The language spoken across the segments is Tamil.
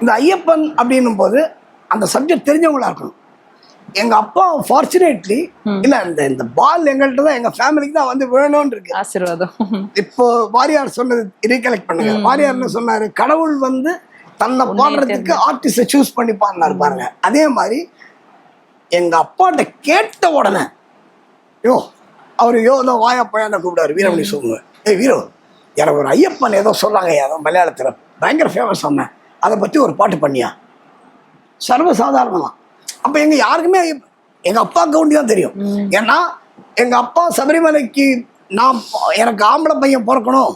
இந்த ஐயப்பன் அப்படின்னும் போது அந்த சப்ஜெக்ட் தெரிஞ்சவங்களா இருக்கணும். எங்க அப்பா ஃபார்ச்சுனேட்லி இல்ல இந்த பால் எங்கள்கிட்ட தான், எங்க ஃபேமிலிக்கு தான் வந்து விழணும்னு இருக்கு. ஆசீர்வாதம். இப்போ வாரியார் சொன்னது ரீகலெக்ட் பண்ணுங்க. வாரியார் என்ன சொன்னாரு, கடவுள் வந்து தன்னை பாடுறதுக்கு ஆர்டிஸ்ட சூஸ் பண்ணி பாடினாரு பாருங்க. அதே மாதிரி எங்க அப்பாட்ட கேட்ட உடனே அவரு தான் வாயா போயான்னு கூப்பிடாரு. வீரமணி சொல்லுங்க, ஏய் வீரோ, எனக்கு ஒரு ஐயப்பன் ஏதோ சொன்னாங்க, ஏதோ மலையாளத்துல பயங்கர ஃபேமஸ் சொன்னேன், அதை பத்தி ஒரு பாட்டு பண்ணியா. சர்வசாதாரணம். அப்ப எங்க யாருக்குமே எங்க அப்பாவுக்கு ஒண்டி தான் தெரியும். ஏன்னா எங்க அப்பா சபரிமலைக்கு எனக்கு ஆம்பளை பையன் பிறக்கணும்,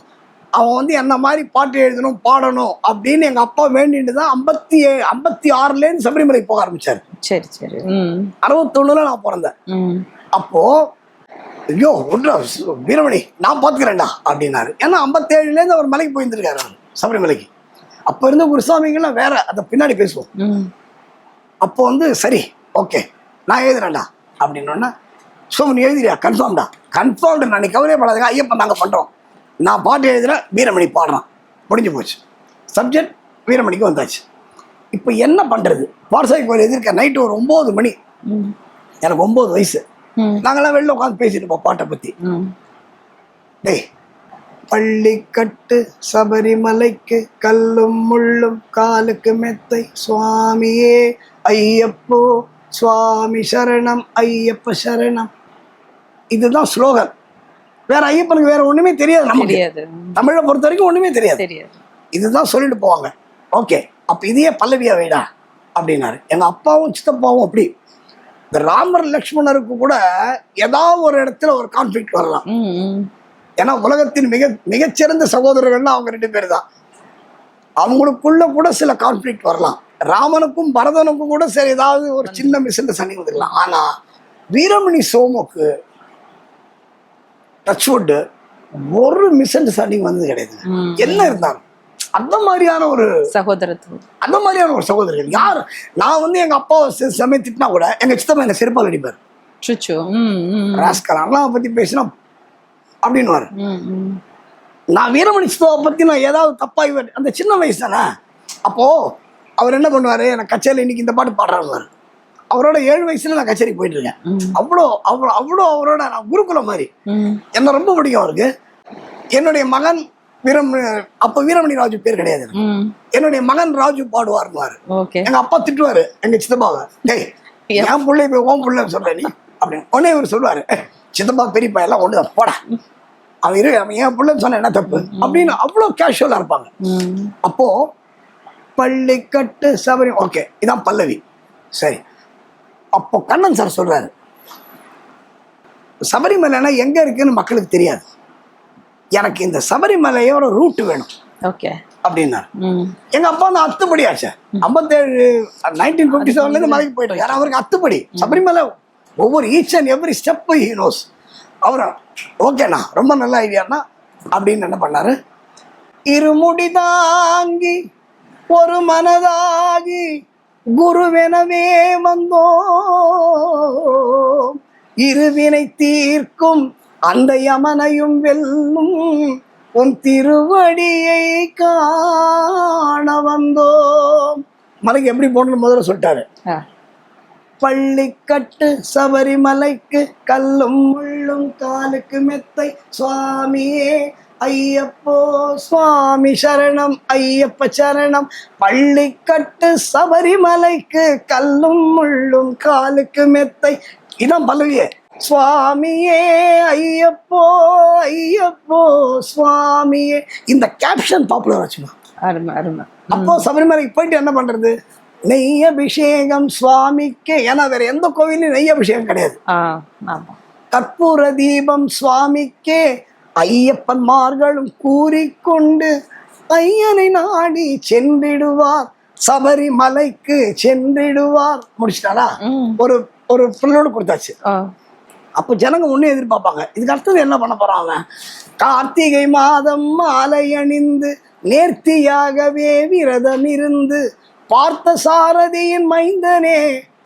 அவன் வந்து என்ன மாதிரி பாட்டு எழுதணும் பாடணும் அப்படின்னு எங்க அப்பா வேண்டிட்டு தான் 56 சபரிமலைக்கு போக ஆரம்பிச்சாரு. சரி சரி. 61 நான் பிறந்தேன். அப்போ ஐயோ வீரமணி நான் பாத்துக்கிறேன்டா அப்படின்னாரு. ஏன்னா 57 அவர் மலைக்கு போயிருந்திருக்காரு சபரிமலைக்கு. அப்ப இருந்த குருசாமிங்கெல்லாம் வேற, அதை பின்னாடி பேசுவோம். அப்போ வந்து சரி ஓகே நான் எழுதுறேன்டா அப்படின்னா, நீ எழுதுறியா? கன்ஃபார்ம்டு நான், நீ கவலையப்படாதுங்க, ஐயப்பன் நாங்கள் பண்ணுறோம், நான் பாட்டு எழுதுறேன், வீரமணி பாடுறான், முடிஞ்சு போச்சு. சப்ஜெக்ட் வீரமணிக்கு வந்தாச்சு. இப்போ என்ன பண்ணுறது? பாடசாலை கோயில் எதிர்க்க நைட்டு ஒரு 9 மணி, எனக்கு 9 வயசு. நாங்களாம் வெளில உட்காந்து பேசிட்டு இருப்போம் பாட்டை பற்றி. டேய், பள்ளிக்கட்டு சபரிமலைக்கு கல்லும் முள்ளும் காலுக்கு மெத்தை, சுவாமியே ஐயப்போ சுவாமி சரணம் ஐயப்ப சரணம். இதுதான் ஸ்லோகன். வேற ஐயப்பனுக்கு வேற ஒண்ணுமே தெரியாது நமக்கு. தமிழை பொறுத்த வரைக்கும் ஒண்ணுமே தெரியாது. இதுதான் சொல்லிட்டு போவாங்க. ஓகே, அப்ப இதையே பல்லவியா வைடா அப்படின்னாரு. எங்க அப்பாவும் சித்தப்பாவும் அப்படி. இந்த ராமர் லக்ஷ்மணருக்கு கூட ஏதாவது ஒரு இடத்துல ஒரு கான்ஃபிளிக்ட் வரலாம். ஏன்னா உலகத்தின் மிகச்சிறந்த சகோதரர்கள்னா அவங்க 2 பேர் தான். அவங்களுக்குள்ள கூட சில கான்ஃபிளிக்ட் வரலாம். ராமனுக்கும் பரதனுக்கும் கூட சரி ஏதாவது ஒரு சின்ன மிஸ் சண்டை வந்துக்கலாம். ஆனா வீரமணி சோமுக்கு டச்வுட் ஒரு மிஸ் அண்டர்ஸ்டாண்டிங் வந்தது கிடையாது. என்ன இருந்தாலும் அந்த மாதிரியான ஒரு சகோதரத்துவம், அந்த மாதிரியான ஒரு சகோதரர்கள் யார். நான் வந்து எங்க அப்பா சமயம் திட்டினா கூட எங்க சித்தப்பா என்ன செருப்பால் அடிப்பார். ராஸ்கலாம் பத்தி பேசினா அப்படின்னுவாரு. நான் வீரமணி சித்தப்பா பத்தி நான் ஏதாவது தப்பா அந்த சின்ன வயசு தானே. அப்போ அவர் என்ன பண்ணுவாரு, எனக்கு கச்சேரியில் இன்னைக்கு இந்த பாட்டு பாடுறாரு. அவரோட 7 வயசுல நான் கச்சேரி போயிட்டு இருக்கேன். அவ்வளோ அவரோட நான் குருகுலம் மாதிரி. என்ன ரொம்ப பிடிக்கும் அவருக்கு. என்னுடைய மகன் அப்ப வீரமணி ராஜு பேர் கிடையாது, என்னுடைய மகன் ராஜு பாடுவார். எங்க அப்பா திட்டுவாரு எங்க சித்தப்பாவை, டேய் என் பிள்ளை போய் ஓம் பிள்ளைன்னு சொல்ற நீ அப்படின்னு. உடனே இவர் சொல்லுவாரு, சித்தப்பா பெரியப்பா எல்லாம் ஒண்ணுதான் போடா, அவன் என் பிள்ளைன்னு சொன்ன என்ன தப்பு அப்படின்னு. அவ்வளவு கேஷுவலா இருப்பாங்க. அப்போ பள்ளிக்கட்டு சபரி, ஓகே இதான் பல்லவி. சரி, அப்போ கண்ணன் சார் சொல்றாரு, சபரிமலைனா எங்க இருக்குன்னு மக்களுக்கு தெரியாது, எனக்கு இந்த சபரிமலையோட ரூட் வேணும் அப்படின்னாரு. எங்க அப்பா வந்து அத்துப்படி ஆச்சு. 1957 மலைக்கு போயிட்டு இருக்காரு. அவருக்கு அத்துப்படி சபரிமலை ஒவ்வொரு each and every step he knows. அவரை ஓகேண்ணா ரொம்ப நல்ல ஐடியாண்ணா அப்படின்னு என்ன பண்ணாரு, இருமுடி தாங்கி ஒரு மனதாகி குருவெனவே வந்தோம், இருவினை தீர்க்கும் அந்த யமனையும் வெல்லும் உன் திருவடியை காண வந்தோம். மலைக்கு எப்படி போடணும் முதல்ல சொல்லிட்டாரு. பள்ளிக்கட்டு சபரிமலைக்கு கல்லும் முள்ளும் காலுக்கு மெத்தை, சுவாமியே ஐயப்போ சுவாமி சரணம் ஐயப்ப சரணம். பள்ளிக்கட்டு சபரிமலைக்கு கல்லும் முள்ளும் காலுக்கு மெத்தை, இதான் பல்லவியே. சுவாமியே ஐயப்போ ஐயப்போ சுவாமியே. இந்த கேப்ஷன் பாப்புலர் ஆச்சுமா. அப்போ சபரிமலைக்கு போயிட்டு என்ன பண்றது, நெய் அபிஷேகம் சுவாமிக்கு. ஏன்னா வேற எந்த கோவிலும் நெய் அபிஷேகம் கிடையாது. கற்பூர தீபம் சுவாமிக்கே ஐயப்பன்மார்களும் கூறிக்கொண்டு ஐயனை நாடி சென்றிடுவார், சபரிமலைக்கு சென்றிடுவார். முடிச்சிட்டாரா? ஒரு பிள்ளோடு கொடுத்தாச்சு. அப்போ ஜனங்க ஒண்ணு எதிர்பார்ப்பாங்க, இதுக்கு அடுத்தது என்ன பண்ண போறாங்க. கார்த்திகை மாதம் மாலை அணிந்து நேர்த்தியாகவே விரதம் இருந்து பார்த்த சாரதியின் மைந்தனே,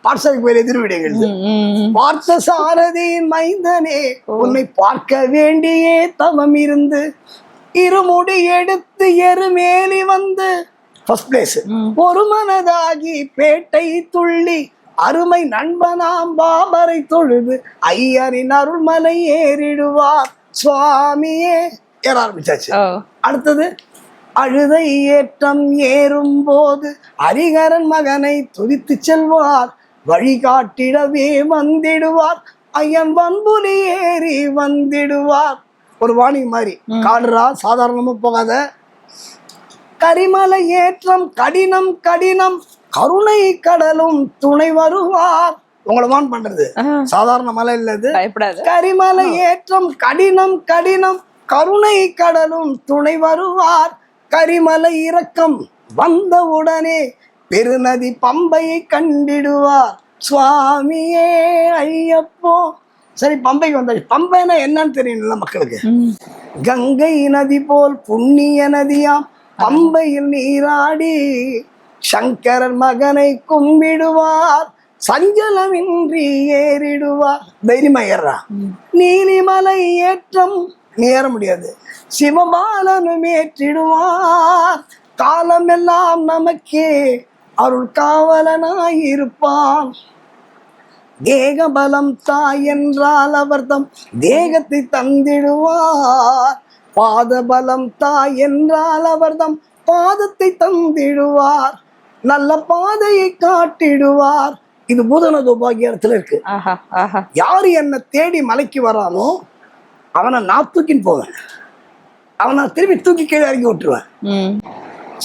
பாடசாலை கோயில் எதிர்விடைகள், பார்த்த சாரதியின் மைந்தனே உன்னை பார்க்க வேண்டியே தவம் இருந்து இருமுடி எடுத்து எருமேலி வந்து ஃபர்ஸ்ட் பிளேஸ். ஒரு மனதாகி பேட்டை துள்ளி அருமை நண்பனாம் பாபரை தொழுது ஐயரின் அருள்மலை ஏறிடுவார் சுவாமியே ஏற ஆரம்பிச்சாச்சு. அடுத்தது அழுதை ஏற்றம் ஏறும் போது ஹரிகரன் மகனை துதித்து செல்வார் வழிகாட்டிடவே வந்திடுவார் ஐயன் வன்புலி ஏறி வந்திடுவார். ஒரு வாணி மாதிரி காடுறா சாதாரணமா போகாத. கரிமலை ஏற்றம் கடினம் கடினம் கருணை கடலும் துணை வருவார். உங்களை வான் பண்றது சாதாரண மலை இல்லது. கரிமலை ஏற்றம் கடினம் கடினம் கருணை கடலும் துணை வருவார். கரிமலை இறக்கம் வந்தவுடனே பெருநதி பம்பையை கண்டிடுவார் சுவாமியே ஐயப்போ. சரி, பம்பைக்கு வந்தாச்சு. பம்பைனா என்னன்னு தெரியல மக்களுக்கு. கங்கை நதி போல் புண்ணிய நதியாம் பம்பையில் நீராடி சங்கரன் மகனை கும்பிடுவார் சஞ்சலமின்றி ஏறிடுவார். தைரியமா ஏறா. நீலிமலை ஏற்றம் நீ ஏற முடியாது, சிவபாலனும் ஏற்றிடுவார். காலம் எல்லாம் நமக்கே அருள் காவலனாயிருப்பான். தேக பலம் தாய் என்றால் அவர்தம் தேகத்தை தந்திடுவார். பாத பலம் தாய் என்றால் அவர்தம் பாதத்தை தந்திடுவார். நல்ல பாதையை காட்டிடுவார். இது பூதன துபாகியத்துல இருக்கு. யாரு என்ன தேடி மலைக்கு வரானோ அவனை நான் தூக்கின்னு போவேன், அவனை திரும்பி தூக்கி கீழே இறங்கி விட்டுருவேன்.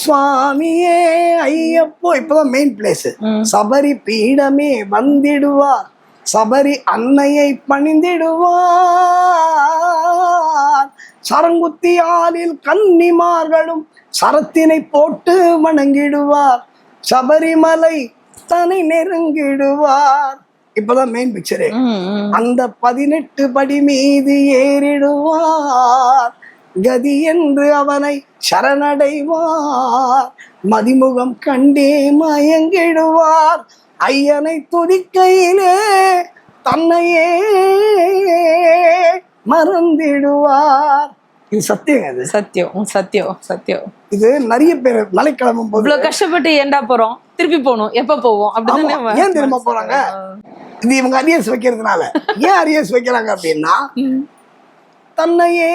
சுவாமியே ஐயப்போ. இப்பதான் மெயின் பிளேஸ். சபரி பீடமே வந்திடுவார் சபரி அன்னையை பணிந்திடுவார். சரங்குத்தி ஆளில் கன்னிமார்களும் சரத்தினை போட்டு வணங்கிடுவார். சபரிமலை தன்னை நெருங்கிடுவார். இப்பதான் மெயின் பிக்சரே. அந்த 18 படி மீது ஏறிடுவார். கதி என்று அவனை சரணடைவார். மதிமுகம் கண்டே மயங்கிடுவார். ஐயனை துதிக்கையிலே தன்னையே மறந்திடுவார். இது சத்தியம். அது சத்தியம் சத்தியம் சத்தியம். இது நிறைய பேர் மலை கிளம்பும் போது இவ்வளவு கஷ்டப்பட்டு ஏண்டா போறோம், திருப்பி போகணும், எப்ப போவோம் அப்படின்னு ஏன் திரும்ப போறாங்க? இது இவங்க அரியர்ஸ் வைக்கிறதுனால. ஏன் அரியர்ஸ் வைக்கிறாங்க அப்படின்னா தன்னையே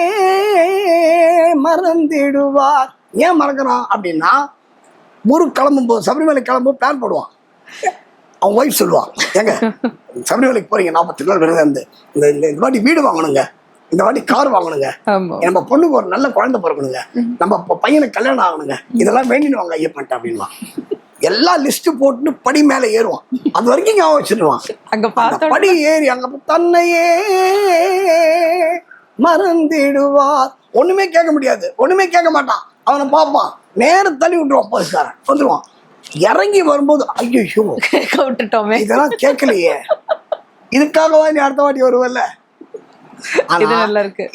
மறந்திடுவார். ஏன் மறக்கிறான் அப்படின்னா ஊருக்கு கிளம்பும் போது சபரிமலை கிளம்பும் பிளான் போடுவான். அவன் ஒய்ஃப் சொல்லுவான், ஏங்க சபரிமலைக்கு போறீங்க 40 நாள் விரதம் இருந்து இந்த வாட்டி வீடு வாங்கணுங்க, இந்த வாட்டி கார் வாங்கணுங்க, நம்ம பொண்ணுக்கு ஒரு நல்ல குழந்தை பிறக்கணுங்க, நம்ம பையனுக்கு கல்யாணம் ஆகணுங்க, இதெல்லாம் வேண்டிடுவாங்க ஐயப்பன்ட்டு அப்படின்வா. எல்லாம் லிஸ்ட் போட்டு படி மேல ஏறுவான். அது வரைக்கும் ஞாபகம் வச்சிருவான். அங்க படி ஏறி அங்க தன்னையே மறந்திடுவார். ஒண்ணுமே கேட்க முடியாது, ஒண்ணுமே கேட்க மாட்டான். அவனை பார்ப்பான், நேரம் தள்ளி விட்டுருவான். போலீஸ்காரன் வந்துருவான். இறங்கி வரும்போது ஐயோ கேட்க விட்டுட்டோமே, இதெல்லாம் கேட்கலையே, இதுக்காகவா நீ அடுத்த வாட்டி வருவல்ல.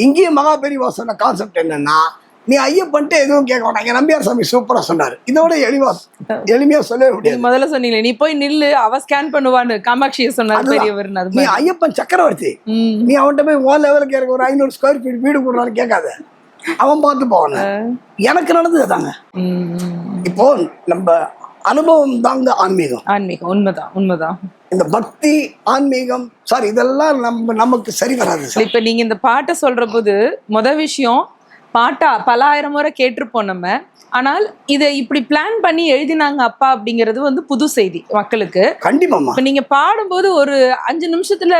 இங்கேயும் மகா பெரியவா சொன்ன கான்செப்ட் என்னன்னா, நீ ஐயப்பன்ட்டு எதுவும் கேட்க மாட்டாங்க. நம்பியார் சாமி சூப்பரா சொன்னாரு. இதோட எளிமையா சொல்லவே முடியாது. முதல்ல சொன்னீங்களே, நீ போய் நில்லு, அவ ஸ்கேன் பண்ணுவான்னு காமாட்சியை சொன்னாரு பெரியவர். நீ ஐயப்பன் சக்கரவர்த்தி, நீ அவன்கிட்ட போய் ஓ லெவலுக்கு எனக்கு ஒரு 500 ஸ்கொயர் ஃபீட் வீடு கொடுறான்னு கேட்காத, அவன் பார்த்து போவான. எனக்கு நடந்தது தாங்க. இப்போ நம்ம அனுபவம் தாங்க ஆன்மீகம். ஆன்மீகம் உண்மைதான், உண்மைதான். இந்த பக்தி ஆன்மீகம் சாரி இதெல்லாம் நமக்கு சரி வராது. இப்ப நீங்க இந்த பாட்டை சொல்ற போது விஷயம் பாட்டா பல ஆயிரம் முறை கேட்டிருப்போம் நம்ம. ஆனால் இதை இப்படி பிளான் பண்ணி எழுதினாங்க அப்பா அப்படிங்கிறது வந்து புது செய்தி மக்களுக்கு. கண்டிப்பா. இப்ப நீங்க பாடும்போது ஒரு 5 நிமிஷத்துல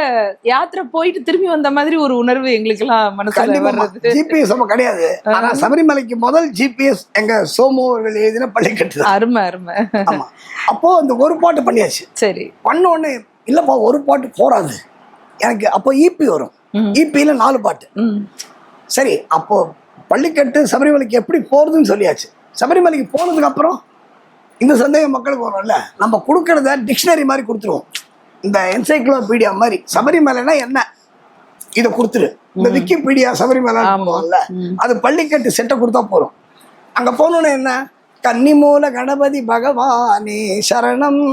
யாத்திரை போயிட்டு திரும்பி வந்த மாதிரி ஒரு உணர்வு எங்களுக்கு எல்லாம் மனசுல வர்றது. ஜிபிஎஸ் கிடையாது. ஆனா சபரிமலைக்கு முதல் ஜிபிஎஸ் எங்க சோமு அவர்கள் எழுதின பள்ளிக்கட்டு. அருமை அருமை. அப்போ அந்த ஒரு பாட்டு பண்ணியாச்சு. சரி, பண்ண உடனே இல்லப்பா ஒரு பாட்டு போறாது எனக்கு. அப்போ இபி வரும். இபியில 4 பாட்டு. சரி, அப்போ பள்ளிக்கட்டு சபரிமலைக்கு எப்படி போறதுன்னு சொல்லியாச்சு. சபரிமலைக்கு போனதுக்கு அப்புறம் இந்த சந்தேகம் மக்களுக்கு வரும்ல. நம்ம கொடுக்கறத டிக்ஷனரி மாதிரி கொடுத்துருவோம், இந்த என்சைக்ளோபீடியா மாதிரி. சபரிமலைனா என்ன இதை கொடுத்துரு. இந்த விக்கிபீடியா சபரிமலை அது பள்ளிக்கட்டு செட்டை கொடுத்தா போறோம். அங்க போனோன்னு என்ன, கன்னிமூல கணபதி பகவானே சரணம்,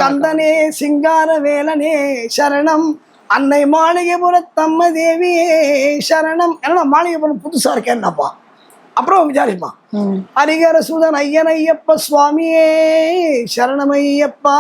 கந்தனே சிங்கார வேலனே சரணம், அன்னை மாளிகைபுர தம்ம தேவியே சரணம். ஏன்னா மாளிகைபுரம் புதுசா இருக்கேன்னாப்பா, அப்புறம் விசாரிப்பான். ஹரிகர சுதன் ஐயன் ஐயப்ப சுவாமியே சரணமையப்பா,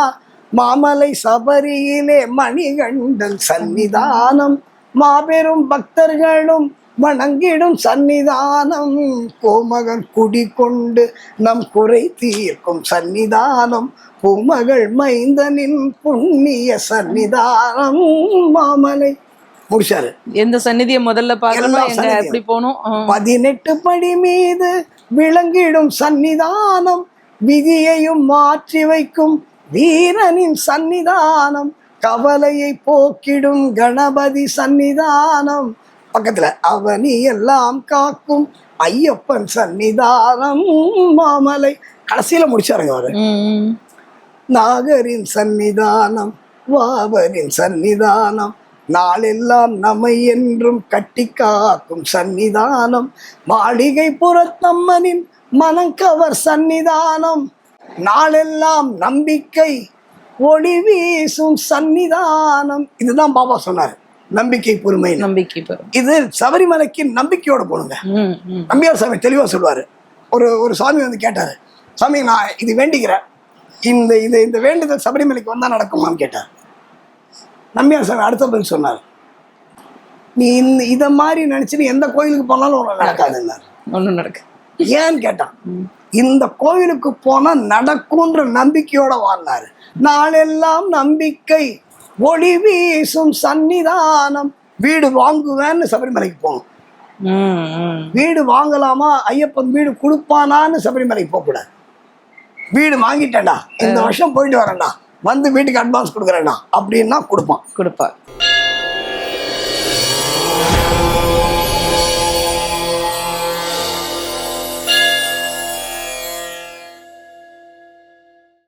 மாமலை சபரியிலே மணிகண்டன் சன்னிதானம், மாபெரும் பக்தர்களும் வணங்கிடும் சன்னிதானம், கோமகன் குடிகொண்டு நம் குறை தீர்க்கும் சன்னிதானம், பூமகள் மைந்தனின் புண்ணிய சன்னிதானம், மாமலை. முடிச்சாரு. எந்த சந்நிதியை முதல்ல பார்க்கணும், எங்க எப்படி போகணும்? 18 படி மீது விளங்கிடும் சன்னிதானம், விதியையும் மாற்றி வைக்கும் வீரனின் சன்னிதானம், கவலையை போக்கிடும் கணபதி சன்னிதானம், பக்கத்துல அவனி எல்லாம் காக்கும் ஐயப்பன் சன்னிதானம், மாமலை. கடைசியில முடிச்சாருங்க அவரு. நாகரின் சன்னிதானம், வாவரின் சன்னிதானம், நாளெல்லாம் நம்மை என்றும் கட்டி காக்கும் சன்னிதானம், மாளிகை புறத்தம்மனின் மனங்கவர் சன்னிதானம், நாளெல்லாம் நம்பிக்கை ஒளி வீசும் சன்னிதானம். இதுதான் பாபா சொன்னார், நம்பிக்கை பொறுமை. நம்பிக்கை பொறுமை. இது சபரிமலைக்கு நம்பிக்கையோட போகணுங்க. நம்பியார் சாமி தெளிவா சொல்லுவாரு. ஒரு சாமி வந்து கேட்டாரு, சாமி நான் இது வேண்டிக்கிறேன், இந்த வேண்டுதல் சபரிமலைக்கு வந்தா நடக்குமான்னு கேட்டார். நம்பியார் சாமி அடுத்த பதில் சொன்னார், நீ இத மாதிரி நினைச்சுட்டு எந்த கோயிலுக்கு போனாலும் ஒண்ணு நடக்காதுன்னாரு. ஒன்றும் நடக்கு. ஏன்னு கேட்டான், இந்த கோவிலுக்கு போனா நடக்கும்ன்ற நம்பிக்கையோட வாழ்ந்தாரு. நாளெல்லாம் நம்பிக்கை ஒளி வீசும் சன்னிதானம். வீடு வாங்குவேன்னு சபரிமலைக்கு போகணும். வீடு வாங்கலாமா, ஐயப்பன் வீடு கொடுப்பானான்னு சபரிமலைக்கு போக கூடாது. வீடு வாங்கிட்டேன்டா, இந்த வருஷம் போயிட்டு வரேன்டா, வந்து வீட்டுக்கு அட்வான்ஸ் கொடுக்குறேன்டா அப்படின்னா கொடுப்பான்.